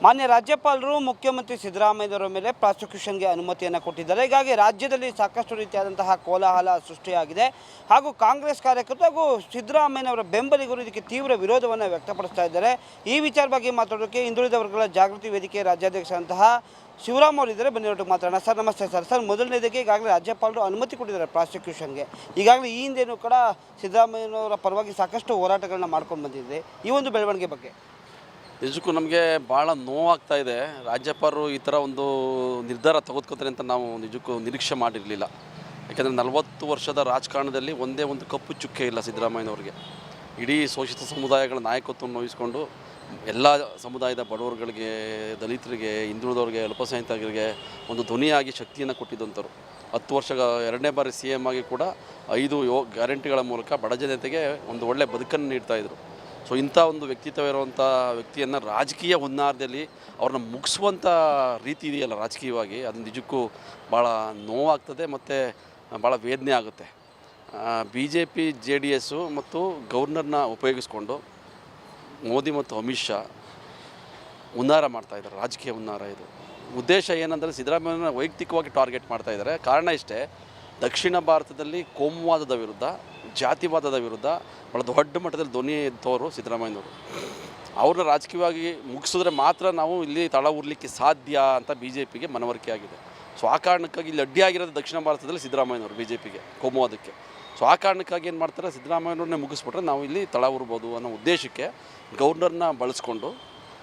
ಮಾನ್ಯ ರಾಜ್ಯಪಾಲರು ಮುಖ್ಯಮಂತ್ರಿ ಸಿದ್ದರಾಮಯ್ಯನವರ ಮೇಲೆ ಪ್ರಾಸಿಕ್ಯೂಷನ್ಗೆ ಅನುಮತಿಯನ್ನು ಕೊಟ್ಟಿದ್ದಾರೆ. ಹೀಗಾಗಿ ರಾಜ್ಯದಲ್ಲಿ ಸಾಕಷ್ಟು ರೀತಿಯಾದಂತಹ ಕೋಲಾಹಲ ಸೃಷ್ಟಿಯಾಗಿದೆ. ಹಾಗೂ ಕಾಂಗ್ರೆಸ್ ಕಾರ್ಯಕರ್ತರು ಹಾಗೂ ಸಿದ್ದರಾಮಯ್ಯನವರ ಬೆಂಬಲಿಗರು ಇದಕ್ಕೆ ತೀವ್ರ ವಿರೋಧವನ್ನು ವ್ಯಕ್ತಪಡಿಸ್ತಾ ಇದ್ದಾರೆ. ಈ ವಿಚಾರವಾಗಿ ಮಾತಾಡೋಕ್ಕೆ ಹಿಂದುಳಿದ ವರ್ಗಗಳ ಜಾಗೃತಿ ವೇದಿಕೆ ರಾಜ್ಯಾಧ್ಯಕ್ಷರಂತಹ ಶಿವರಾಮ್ ಅವರು ಇದ್ದಾರೆ. ಬನ್ನಿ ಒಟ್ಟಿಗೆ ಮಾತಾಡೋಣ. ಸರ್ ನಮಸ್ತೆ ಸರ್. ಮೊದಲನೇದಕ್ಕೆ ಈಗಾಗಲೇ ರಾಜ್ಯಪಾಲರು ಅನುಮತಿ ಕೊಟ್ಟಿದ್ದಾರೆ ಪ್ರಾಸಿಕ್ಯೂಷನ್ಗೆ. ಈಗಾಗಲೇ ಈ ಹಿಂದೇನೂ ಕೂಡ ಸಿದ್ದರಾಮಯ್ಯನವರ ಪರವಾಗಿ ಸಾಕಷ್ಟು ಹೋರಾಟಗಳನ್ನ ಮಾಡ್ಕೊಂಡು ಬಂದಿದೆ. ಈ ಒಂದು ಬೆಳವಣಿಗೆ ಬಗ್ಗೆ ನಿಜಕ್ಕೂ ನಮಗೆ ಭಾಳ ನೋವಾಗ್ತಾ ಇದೆ. ರಾಜ್ಯಪಾಲರು ಈ ಥರ ಒಂದು ನಿರ್ಧಾರ ತೆಗೆದುಕೊತಾರೆ ಅಂತ ನಾವು ನಿಜಕ್ಕೂ ನಿರೀಕ್ಷೆ ಮಾಡಿರಲಿಲ್ಲ. ಯಾಕೆಂದರೆ 40 ವರ್ಷದ ರಾಜಕಾರಣದಲ್ಲಿ ಒಂದೇ ಒಂದು ಕಪ್ಪು ಚುಕ್ಕೆ ಇಲ್ಲ ಸಿದ್ದರಾಮಯ್ಯನವ್ರಿಗೆ. ಇಡೀ ಶೋಷಿತ ಸಮುದಾಯಗಳ ನಾಯಕತ್ವವನ್ನು ವಹಿಸಿಕೊಂಡು ಎಲ್ಲ ಸಮುದಾಯದ ಬಡವರುಗಳಿಗೆ, ದಲಿತರಿಗೆ, ಹಿಂದುಳಿದವ್ರಿಗೆ, ಅಲ್ಪಸಂಖ್ಯಾತರಿಗೆ ಒಂದು ಧ್ವನಿಯಾಗಿ ಶಕ್ತಿಯನ್ನು ಕೊಟ್ಟಿದ್ದಂಥವ್ರು. 10 ವರ್ಷ 2ನೇ ಬಾರಿ CM ಆಗಿ ಕೂಡ 5 ಗ್ಯಾರಂಟಿಗಳ ಮೂಲಕ ಬಡ ಜನತೆಗೆ ಒಂದು ಒಳ್ಳೆಯ ಬದುಕನ್ನು ನೀಡ್ತಾಯಿದ್ರು. ಸೊ ಇಂಥ ಒಂದು ವ್ಯಕ್ತಿತ್ವ ಇರುವಂಥ ವ್ಯಕ್ತಿಯನ್ನು ರಾಜಕೀಯ ಹುನ್ನಾರದಲ್ಲಿ ಅವ್ರನ್ನ ಮುಗಿಸುವಂಥ ರೀತಿ ಇದೆಯಲ್ಲ ರಾಜಕೀಯವಾಗಿ, ಅದು ನಿಜಕ್ಕೂ ಭಾಳ ನೋವಾಗ್ತದೆ ಮತ್ತು ಭಾಳ ವೇದನೆ ಆಗುತ್ತೆ. BJP JDS ಮತ್ತು ಗವರ್ನರ್ನ ಉಪಯೋಗಿಸ್ಕೊಂಡು ಮೋದಿ ಮತ್ತು ಅಮಿತ್ ಶಾ ಹುನ್ನಾರ ಮಾಡ್ತಾಯಿದ್ದಾರೆ. ರಾಜಕೀಯ ಹುನ್ನಾರ ಇದು. ಉದ್ದೇಶ ಏನಂದರೆ ಸಿದ್ದರಾಮಯ್ಯನ ವೈಯಕ್ತಿಕವಾಗಿ ಟಾರ್ಗೆಟ್ ಮಾಡ್ತಾಯಿದ್ದಾರೆ. ಕಾರಣ ಇಷ್ಟೇ, ದಕ್ಷಿಣ ಭಾರತದಲ್ಲಿ ಕೋಮುವಾದದ ವಿರುದ್ಧ, ಜಾತಿವಾದದ ವಿರುದ್ಧ ಭಾಳ ದೊಡ್ಡ ಮಟ್ಟದಲ್ಲಿ ಧ್ವನಿ ಎದ್ದವರು ಸಿದ್ದರಾಮಯ್ಯನವರು. ಅವ್ರನ್ನ ರಾಜಕೀಯವಾಗಿ ಮುಗಿಸಿದ್ರೆ ಮಾತ್ರ ನಾವು ಇಲ್ಲಿ ತಳ ಉರ್ಲಿಕ್ಕೆ ಸಾಧ್ಯ ಅಂತ BJPಗೆ ಮನವರಿಕೆ ಆಗಿದೆ. ಸೊ ಆ ಕಾರಣಕ್ಕಾಗಿ ಇಲ್ಲಿ ಅಡ್ಡಿಯಾಗಿರೋದು ದಕ್ಷಿಣ ಭಾರತದಲ್ಲಿ ಸಿದ್ದರಾಮಯ್ಯನವರು BJPಗೆ ಕೋಮುವಾದಕ್ಕೆ. ಸೊ ಆ ಕಾರಣಕ್ಕಾಗಿ ಏನು ಮಾಡ್ತಾರೆ, ಸಿದ್ದರಾಮಯ್ಯನವ್ರನ್ನೇ ಮುಗಿಸ್ಬಿಟ್ರೆ ನಾವು ಇಲ್ಲಿ ತಳ ಉರ್ಬೋದು ಅನ್ನೋ ಉದ್ದೇಶಕ್ಕೆ ಗವರ್ನರ್ನ ಬಳಸ್ಕೊಂಡು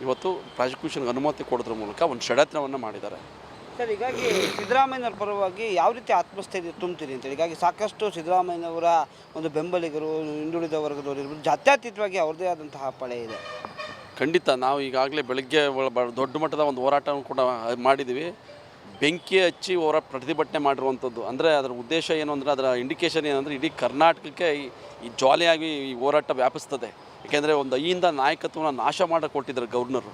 ಇವತ್ತು ಪ್ರಾಸಿಕ್ಯೂಷನ್ಗೆ ಅನುಮತಿ ಕೊಡೋದ್ರ ಮೂಲಕ ಒಂದು ಷಡ್ಯಂತ್ರವನ್ನು ಮಾಡಿದ್ದಾರೆ. ಸರ್, ಹೀಗಾಗಿ ಸಿದ್ದರಾಮಯ್ಯನವರ ಪರವಾಗಿ ಯಾವ ರೀತಿ ಆತ್ಮಸ್ಥೈರ್ಯ ತುಂಬ್ತೀರಿ ಅಂತೇಳಿ ಈಗಾಗಿ ಸಾಕಷ್ಟು ಸಿದ್ದರಾಮಯ್ಯನವರ ಒಂದು ಬೆಂಬಲಿಗರು, ಹಿಂದುಳಿದ ವರ್ಗದವರು ಇರ್ಬೋದು, ಜಾತ್ಯತೀತವಾಗಿ ಅವ್ರದ್ದೇ ಆದಂತಹ ಪಳೆ ಇದೆ. ಖಂಡಿತ ನಾವು ಈಗಾಗಲೇ ಬೆಳಗ್ಗೆ ದೊಡ್ಡ ಮಟ್ಟದ ಒಂದು ಹೋರಾಟವನ್ನು ಕೂಡ ಮಾಡಿದ್ದೀವಿ. ಬೆಂಕಿ ಹಚ್ಚಿ ಪ್ರತಿಭಟನೆ ಮಾಡಿರುವಂಥದ್ದು. ಅಂದರೆ ಅದರ ಉದ್ದೇಶ ಏನು ಅಂದರೆ, ಅದರ ಇಂಡಿಕೇಷನ್ ಏನಂದರೆ ಇಡೀ ಕರ್ನಾಟಕಕ್ಕೆ ಈ ಜ್ವಾಲೆಯಾಗಿ ಈ ಹೋರಾಟ ವ್ಯಾಪಿಸ್ತದೆ. ಏಕೆಂದರೆ ಒಂದು ಅಹಿಂದ ನಾಯಕತ್ವವನ್ನು ನಾಶ ಮಾಡಿಕೊಟ್ಟಿದ್ದಾರೆ ಗವರ್ನರು.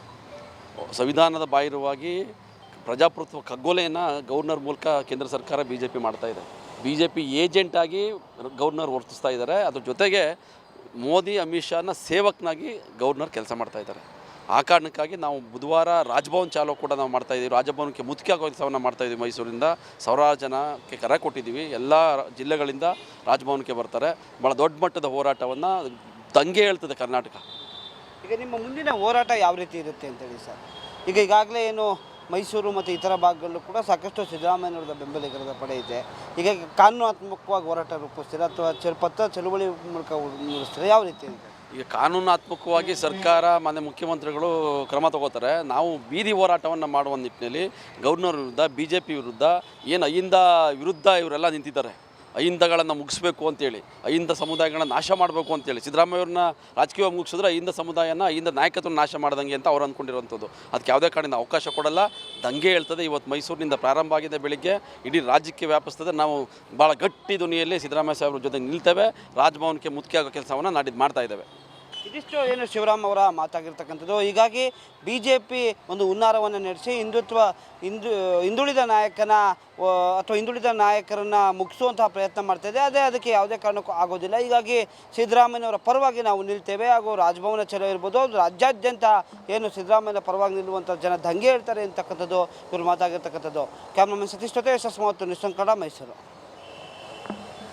ಸಂವಿಧಾನದ ಬಾಹಿರವಾಗಿ ಪ್ರಜಾಪ್ರಭುತ್ವ ಕಗ್ಗೊಲೆಯನ್ನು ಗವರ್ನರ್ ಮೂಲಕ ಕೇಂದ್ರ ಸರ್ಕಾರ BJP ಮಾಡ್ತಾಯಿದೆ. BJP ಏಜೆಂಟಾಗಿ ಗವರ್ನರ್ ವರ್ತಿಸ್ತಾ ಇದ್ದಾರೆ. ಅದ್ರ ಜೊತೆಗೆ ಮೋದಿ ಅಮಿತ್ ಶಾನ ಸೇವಕನಾಗಿ ಗವರ್ನರ್ ಕೆಲಸ ಮಾಡ್ತಾಯಿದ್ದಾರೆ. ಆ ಕಾರಣಕ್ಕಾಗಿ ನಾವು ಬುಧವಾರ ರಾಜಭವನ್ ಚಾಲೂ ಕೂಡ ನಾವು ಮಾಡ್ತಾಯಿದ್ದೀವಿ. ರಾಜಭವನಕ್ಕೆ ಮುಖ್ಯ ಕೆಲಸವನ್ನು ಮಾಡ್ತಾಯಿದ್ದೀವಿ. ಮೈಸೂರಿಂದ ಸಾವಿರಾರು ಜನಕ್ಕೆ ಕರೆ ಕೊಟ್ಟಿದ್ದೀವಿ. ಎಲ್ಲ ಜಿಲ್ಲೆಗಳಿಂದ ರಾಜಭವನಕ್ಕೆ ಬರ್ತಾರೆ. ಭಾಳ ದೊಡ್ಡ ಮಟ್ಟದ ಹೋರಾಟವನ್ನು ದಂಗೆ ಹೇಳ್ತದೆ ಕರ್ನಾಟಕ. ಈಗ ನಿಮ್ಮ ಮುಂದಿನ ಹೋರಾಟ ಯಾವ ರೀತಿ ಇರುತ್ತೆ ಅಂತೇಳಿ ಸರ್? ಈಗಾಗಲೇ ಏನು ಮೈಸೂರು ಮತ್ತು ಇತರ ಭಾಗಗಳಲ್ಲೂ ಕೂಡ ಸಾಕಷ್ಟು ಸಿದ್ದರಾಮಯ್ಯನವರ ಬೆಂಬಲಿಗರ ಪಡೆ ಇದೆ. ಹೀಗಾಗಿ ಕಾನೂನಾತ್ಮಕವಾಗಿ ಹೋರಾಟ ರೂಪಿಸ್ತೀರಾ ಅಥವಾ ಪತ್ರ ಚಳುವಳಿ ಮೂಲಕ ನಡೆಸ್ತೀರಾ, ಯಾವ ರೀತಿ ಅಂತ? ಈಗ ಕಾನೂನಾತ್ಮಕವಾಗಿ ಸರ್ಕಾರ ಮಾನ್ಯ ಮುಖ್ಯಮಂತ್ರಿಗಳು ಕ್ರಮ ತಗೋತಾರೆ. ನಾವು ಬೀದಿ ಹೋರಾಟವನ್ನು ಮಾಡುವ ನಿಟ್ಟಿನಲ್ಲಿ ಗವರ್ನರ್ ವಿರುದ್ಧ, BJP ವಿರುದ್ಧ, ಏನು ಅಹಿಂದ ವಿರುದ್ಧ ಇವರೆಲ್ಲ ನಿಂತಿದ್ದಾರೆ. ಅಹಿಂದಗಳನ್ನು ಮುಗಿಸ್ಬೇಕು ಅಂತೇಳಿ, ಅಹಿಂದ ಸಮುದಾಯಗಳನ್ನ ನಾಶ ಮಾಡಬೇಕು ಅಂತೇಳಿ. ಸಿದ್ದರಾಮಯ್ಯವ್ರನ್ನ ರಾಜಕೀಯವಾಗಿ ಮುಗಿಸಿದ್ರೆ ಅಹಿಂದ ಸಮುದಾಯನ, ಅಹಿಂದ ನಾಯಕತ್ವನ ನಾಶ ಮಾಡ್ದಂಗೆ ಅಂತ ಅವ್ರು ಅಂದ್ಕೊಂಡಿರುವಂಥದ್ದು. ಅದಕ್ಕೆ ಯಾವುದೇ ಕಾರಣದಿಂದ ಅವಕಾಶ ಕೊಡಲ್ಲ. ದಂಗೆ ಹೇಳ್ತದೆ. ಇವತ್ತು ಮೈಸೂರಿನಿಂದ ಪ್ರಾರಂಭ ಆಗಿದೆ, ಬೆಳಿಗ್ಗೆ ಇಡೀ ರಾಜ್ಯಕ್ಕೆ ವ್ಯಾಪಿಸ್ತದೆ. ನಾವು ಭಾಳ ಗಟ್ಟಿ ಧ್ವನಿಯಲ್ಲಿ ಸಿದ್ದರಾಮಯ್ಯ ಸಾಹೇಬ್ರ ಜೊತೆ ನಿಲ್ತೇವೆ. ರಾಜಭವನಕ್ಕೆ ಮುಖ್ಯ ಆಗೋ ಕೆಲಸವನ್ನು ನಾಡಿದ್ದು ಮಾಡ್ತಾ ಇದ್ದೇವೆ. ಇದಿಷ್ಟು ಏನು ಶಿವರಾಮ್ ಅವರ ಮಾತಾಗಿರ್ತಕ್ಕಂಥದ್ದು. ಹೀಗಾಗಿ BJP ಒಂದು ಹುನ್ನಾರವನ್ನು ನಡೆಸಿ ಹಿಂದುಳಿದ ನಾಯಕನ ಅಥವಾ ಹಿಂದುಳಿದ ನಾಯಕರನ್ನು ಮುಗಿಸುವಂತಹ ಪ್ರಯತ್ನ ಮಾಡ್ತಾಯಿದೆ. ಅದಕ್ಕೆ ಯಾವುದೇ ಕಾರಣಕ್ಕೂ ಆಗೋದಿಲ್ಲ. ಹೀಗಾಗಿ ಸಿದ್ದರಾಮಯ್ಯನವರ ಪರವಾಗಿ ನಾವು ನಿಲ್ತೇವೆ. ಹಾಗೂ ರಾಜಭವನ ಚಲೋ ಇರ್ಬೋದು, ರಾಜ್ಯಾದ್ಯಂತ ಏನು ಸಿದ್ದರಾಮಯ್ಯನ ಪರವಾಗಿ ನಿಲ್ಲುವಂಥ ಜನ ದಂಗೆ ಹೇಳ್ತಾರೆ ಅಂತಕ್ಕಂಥದ್ದು ಇವರು ಮಾತಾಗಿರ್ತಕ್ಕಂಥದ್ದು. ಕ್ಯಾಮ್ರಾಮನ್ ಸತೀಶ್ ಜೊತೆ ಯಶಸ್ ಮತ್ತು ನ್ಯೂಸ್ ಕನ್ನಡ, ಮೈಸೂರು.